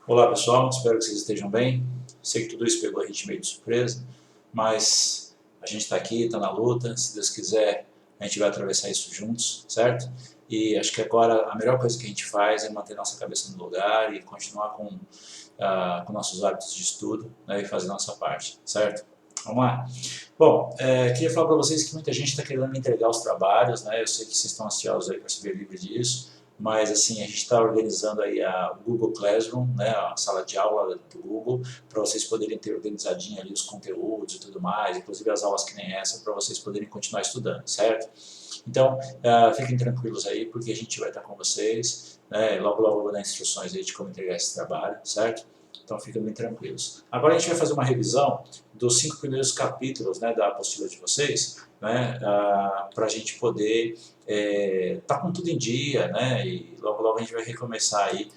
Olá pessoal, espero que vocês estejam bem. Sei que tudo isso pegou a gente meio de surpresa, mas a gente está aqui, está na luta. Se Deus quiser, a gente vai atravessar isso juntos, certo? E acho que agora a melhor coisa que a gente faz é manter nossa cabeça no lugar e continuar com nossos hábitos de estudo, né, e fazer nossa parte, certo? Vamos lá? Bom, queria falar para vocês que muita gente está querendo me entregar os trabalhos, né? Eu sei que vocês estão ansiosos aí para se ver livre disso, mas assim, a gente está organizando aí a Google Classroom, né, a sala de aula do Google, para vocês poderem ter organizadinho ali os conteúdos e tudo mais, inclusive as aulas que nem essa, para vocês poderem continuar estudando, certo? Então, fiquem tranquilos aí, porque a gente vai estar com vocês, né, logo logo eu vou dar instruções aí de como entregar esse trabalho, certo? Então fiquem bem tranquilos. Agora a gente vai fazer uma revisão dos 5 primeiros capítulos, né, da apostila de vocês, né, para a gente poder tá com tudo em dia, né, e logo logo a gente vai recomeçar aí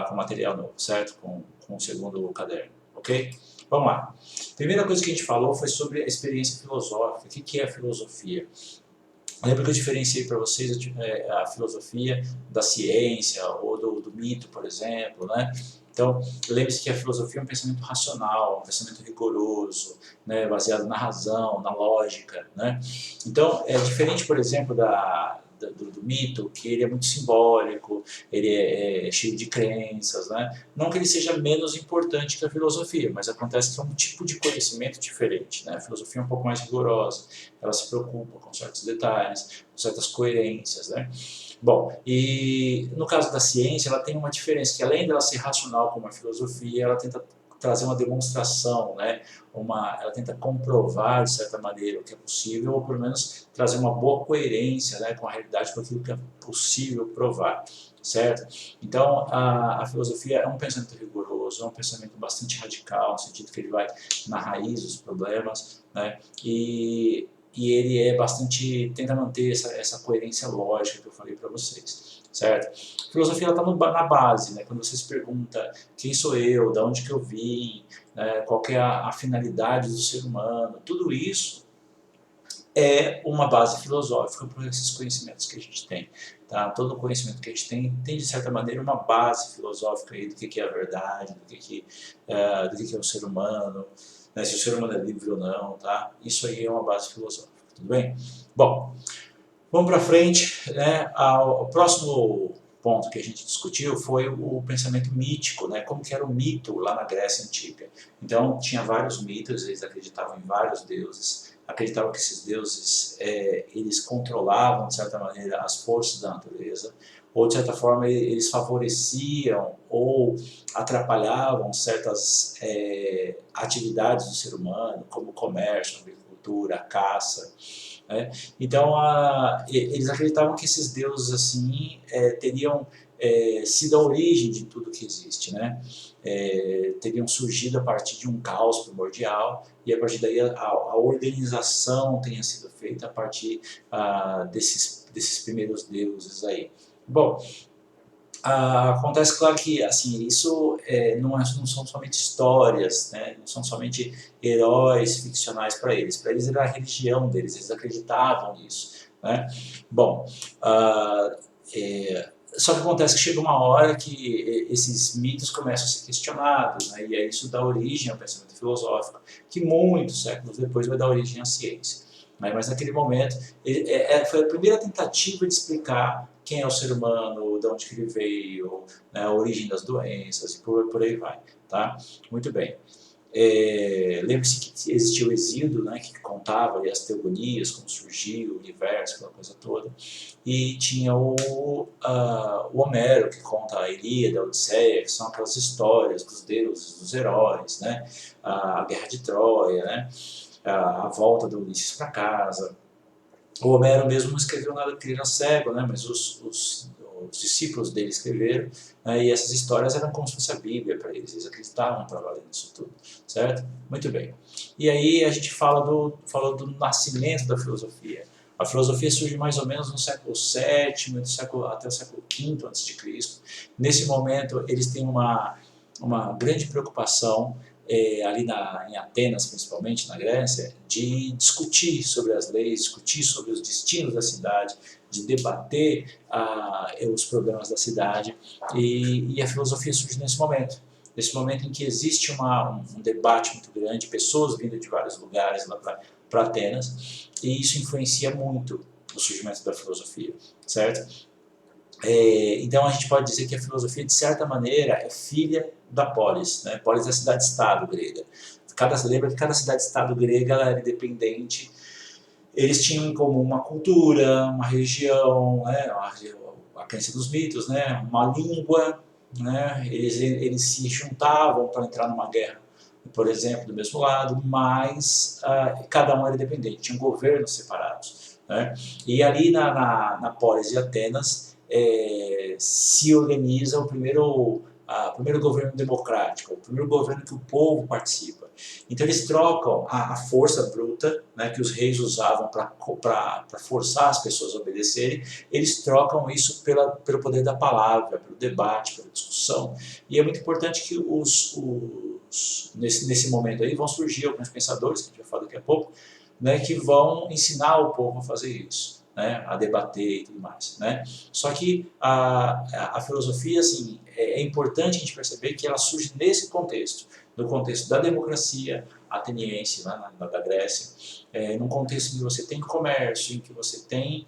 com material novo, certo? Com o segundo caderno, ok? Vamos lá. Primeira coisa que a gente falou foi sobre a experiência filosófica. O que é a filosofia? Lembra que eu diferenciei para vocês a filosofia da ciência ou do mito, por exemplo, né? Então, lembre-se que a filosofia é um pensamento racional, um pensamento rigoroso, né, baseado na razão, na lógica, né? Então, é diferente, por exemplo, do mito, que ele é muito simbólico, ele é cheio de crenças, né? Não que ele seja menos importante que a filosofia, mas acontece que é um tipo de conhecimento diferente, né? A filosofia é um pouco mais rigorosa, ela se preocupa com certos detalhes, com certas coerências, né? Bom, e no caso da ciência, ela tem uma diferença, que além dela ser racional como a filosofia, ela tenta trazer uma demonstração, né? Ela tenta comprovar, de certa maneira, o que é possível, ou pelo menos trazer uma boa coerência, né, com a realidade, com aquilo que é possível provar, certo? Então, a filosofia é um pensamento rigoroso, é um pensamento bastante radical, no sentido que ele vai na raiz dos problemas, né? E ele é bastante, tenta manter essa coerência lógica que eu falei para vocês, certo? A filosofia está na base, né? Quando você se pergunta quem sou eu, de onde que eu vim, né? Qual que é a finalidade do ser humano, tudo isso é uma base filosófica para esses conhecimentos que a gente tem. Tá? Todo conhecimento que a gente tem de certa maneira uma base filosófica aí do que é a verdade, do que é o ser humano, né? Se o ser humano é livre ou não, tá? Isso aí é uma base filosófica, tudo bem? Bom, vamos para frente, né? O próximo ponto que a gente discutiu foi o pensamento mítico, né? Como que era o mito lá na Grécia Antiga. Então, tinha vários mitos, eles acreditavam em vários deuses, acreditavam que esses deuses eles controlavam, de certa maneira, as forças da natureza, ou de certa forma eles favoreciam ou atrapalhavam certas atividades do ser humano, como o comércio, a agricultura, a caça, né? Então, eles acreditavam que esses deuses assim teriam sido a origem de tudo que existe, né? Teriam surgido a partir de um caos primordial e a partir daí a organização tenha sido feita a partir desses primeiros deuses aí. Bom, acontece, claro, que assim, isso não são somente histórias, né? Não são somente heróis ficcionais para eles. Para eles era a religião deles, eles acreditavam nisso, né? Bom, uh, só que acontece que chega uma hora que esses mitos começam a ser questionados, né? E aí isso dá origem ao pensamento filosófico, que muitos séculos depois vai dar origem à ciência. Mas naquele momento foi a primeira tentativa de explicar quem é o ser humano, de onde que ele veio, né, a origem das doenças e por aí vai. Tá? Muito bem. Lembre-se que existia o Hesíodo, né, que contava ali, as teogonias, como surgiu o universo, aquela coisa toda, e tinha o Homero, que conta a Ilíada, a Odisseia, que são aquelas histórias dos deuses, dos heróis, né, a guerra de Troia, né, a volta do Ulisses para casa. O Homero mesmo não escreveu nada porque ele era cego, né, mas os discípulos dele escreveram, né, e essas histórias eram como se fosse a Bíblia para eles, eles acreditavam para valer nisso tudo, certo? Muito bem. E aí a gente falou do nascimento da filosofia. A filosofia surge mais ou menos no século VII, até o século V a.C. Nesse momento eles têm uma grande preocupação ali em Atenas, principalmente na Grécia, de discutir sobre as leis, discutir sobre os destinos da cidade, de debater os problemas da cidade, e a filosofia surge nesse momento. nesse momento em que existe um debate muito grande, pessoas vindo de vários lugares lá para Atenas, e isso influencia muito o surgimento da filosofia, certo? Então a gente pode dizer que a filosofia, de certa maneira, é filha da polis, né? Polis é a cidade-estado grega. Lembra que cada cidade-estado grega ela era independente, eles tinham em comum uma cultura, uma religião, né? A crença dos mitos, né? Uma língua, né? Eles se juntavam para entrar numa guerra, por exemplo, do mesmo lado, mas cada um era independente, tinham governos separados, né? E ali na polis de Atenas se organiza o primeiro governo democrático, o primeiro governo que o povo participa. Então eles trocam a força bruta, né, que os reis usavam para forçar as pessoas a obedecerem, eles trocam isso pelo poder da palavra, pelo debate, pela discussão. E é muito importante que nesse momento aí vão surgir alguns pensadores, que a gente vai falar daqui a pouco, né, que vão ensinar o povo a fazer isso. Né, a debater e tudo mais. Né? Só que a filosofia, assim, é importante a gente perceber que ela surge nesse contexto, no contexto da democracia ateniense, lá da Grécia, num contexto em que você tem comércio, em que você tem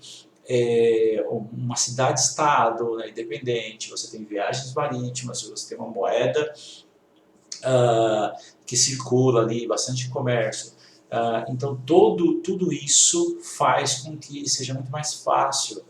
uma cidade-estado, né, independente, você tem viagens marítimas, você tem uma moeda que circula ali, bastante comércio. Então, tudo isso faz com que seja muito mais fácil,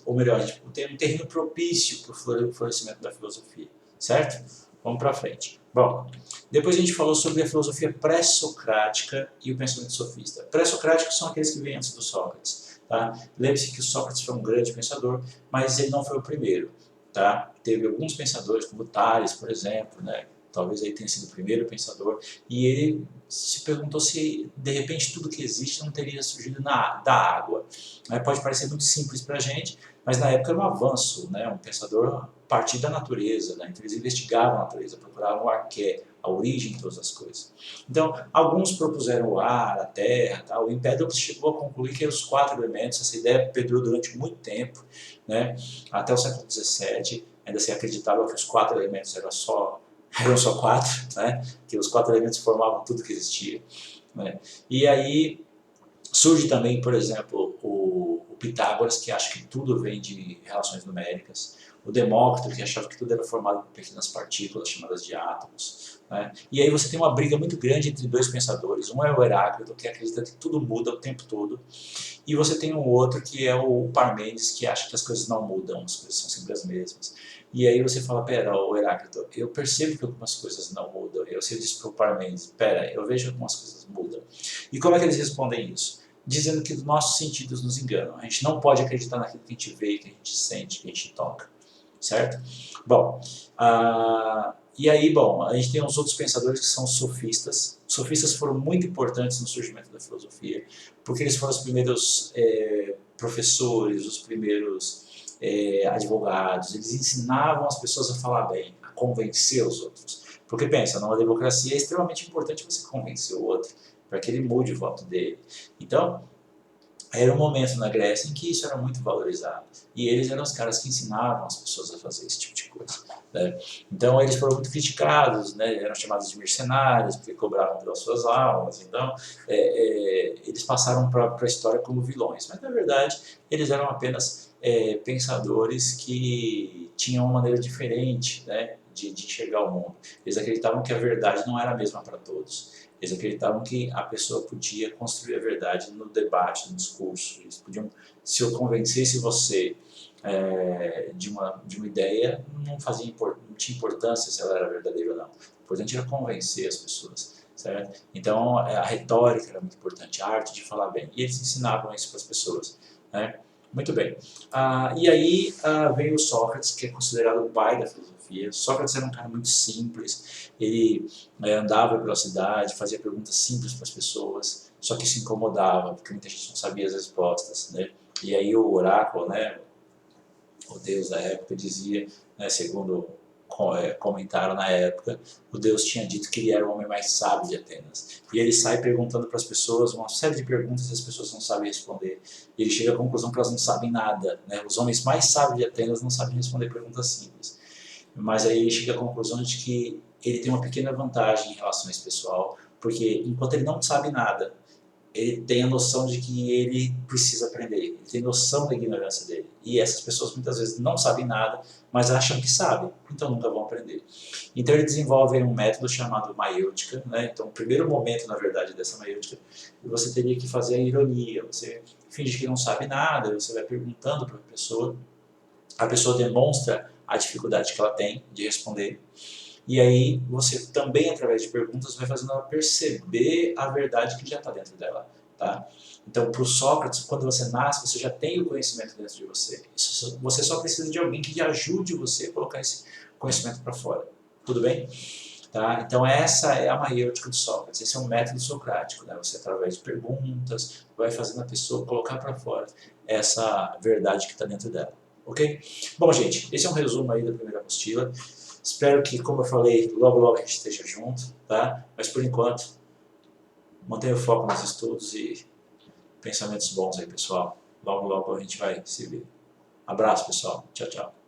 ou melhor, ter um terreno propício para o florescimento da filosofia, certo? Vamos para frente. Bom, depois a gente falou sobre a filosofia pré-socrática e o pensamento sofista. Pré-socráticos são aqueles que vêm antes do Sócrates. Tá? Lembre-se que o Sócrates foi um grande pensador, mas ele não foi o primeiro. Tá? Teve alguns pensadores, como Tales, por exemplo, né? Talvez aí tenha sido o primeiro pensador, e ele se perguntou se, de repente, tudo que existe não teria surgido da água. Pode parecer muito simples para a gente, mas na época era um avanço, né? Um pensador a partir da natureza, né? Então eles investigavam a natureza, procuravam o arqué, a origem de todas as coisas. Então, alguns propuseram o ar, a terra, tal. O Empédocles chegou a concluir que os 4 elementos, essa ideia perdurou durante muito tempo, né? Até o século XVII, ainda se acreditava que os 4 elementos eram só 4, né? Que os 4 elementos formavam tudo que existia. Né? E aí surge também, por exemplo, o Pitágoras, que acha que tudo vem de relações numéricas, o Demócrito, que achava que tudo era formado por pequenas partículas chamadas de átomos. Né? E aí você tem uma briga muito grande entre dois pensadores. Um é o Heráclito, que acredita que tudo muda o tempo todo, e você tem um outro que é o Parmênides, que acha que as coisas não mudam, as coisas são sempre as mesmas. E aí você fala, pera, o Heráclito, eu percebo que algumas coisas não mudam. Eu disse para o Parmênides, pera, eu vejo que algumas coisas mudam. E como é que eles respondem isso? Dizendo que os nossos sentidos nos enganam. A gente não pode acreditar naquilo que a gente vê, que a gente sente, que a gente toca. Certo? Bom, e aí, a gente tem os outros pensadores que são os sofistas. Os sofistas foram muito importantes no surgimento da filosofia, porque eles foram os primeiros professores, os primeiros advogados. Eles ensinavam as pessoas a falar bem, a convencer os outros. Porque pensa, numa democracia é extremamente importante você convencer o outro, para que ele mude o voto dele. Então, era um momento na Grécia em que isso era muito valorizado. E eles eram os caras que ensinavam as pessoas a fazer esse tipo de coisa. Né? Então, eles foram muito criticados, né? Eram chamados de mercenários, porque cobravam pelas suas almas. Então, eles passaram para a história como vilões. Mas, na verdade, eles eram apenas pensadores que tinham uma maneira diferente, né, de enxergar o mundo. Eles acreditavam que a verdade não era a mesma para todos. Eles acreditavam que a pessoa podia construir a verdade no debate, no discurso. Eles podiam, se eu convencesse você de uma ideia, não tinha importância se ela era verdadeira ou não. O importante era convencer as pessoas. Certo? Então, a retórica era muito importante, a arte de falar bem. E eles ensinavam isso para as pessoas. Né? Muito bem. E aí veio o Sócrates, que é considerado o pai da filosofia. Sócrates era um cara muito simples, ele andava pela cidade, fazia perguntas simples para as pessoas, só que se incomodava, porque muita gente não sabia as respostas. Né? E aí o oráculo, né, o deus da época, dizia, né, segundo comentaram na época, o Deus tinha dito que ele era o homem mais sábio de Atenas. E ele sai perguntando para as pessoas uma série de perguntas e as pessoas não sabem responder. E ele chega à conclusão que elas não sabem nada. Né? Os homens mais sábios de Atenas não sabem responder perguntas simples. mas aí ele chega à conclusão de que ele tem uma pequena vantagem em relação a esse pessoal, porque enquanto ele não sabe nada, ele tem a noção de que ele precisa aprender, ele tem noção da ignorância dele. E essas pessoas muitas vezes não sabem nada, mas acham que sabem, então nunca vão aprender. Então ele desenvolve um método chamado maiêutica, né? Então o primeiro momento, na verdade, dessa maiêutica, você teria que fazer a ironia, você finge que não sabe nada, você vai perguntando para a pessoa demonstra a dificuldade que ela tem de responder, e aí você também, através de perguntas, vai fazendo ela perceber a verdade que já está dentro dela. Tá? Então, para o Sócrates, quando você nasce, você já tem o conhecimento dentro de você. Você só precisa de alguém que ajude você a colocar esse conhecimento para fora. Tudo bem? Tá? Então, essa é a maiêutica do Sócrates. Esse é um método socrático. Né? Você, através de perguntas, vai fazendo a pessoa colocar para fora essa verdade que está dentro dela. Ok? Bom, gente, esse é um resumo aí da primeira apostila. Espero que, como eu falei, logo logo a gente esteja junto, tá? Mas por enquanto, mantenha o foco nos estudos e pensamentos bons aí, pessoal. Logo logo a gente vai se ver. Abraço, pessoal. Tchau, tchau.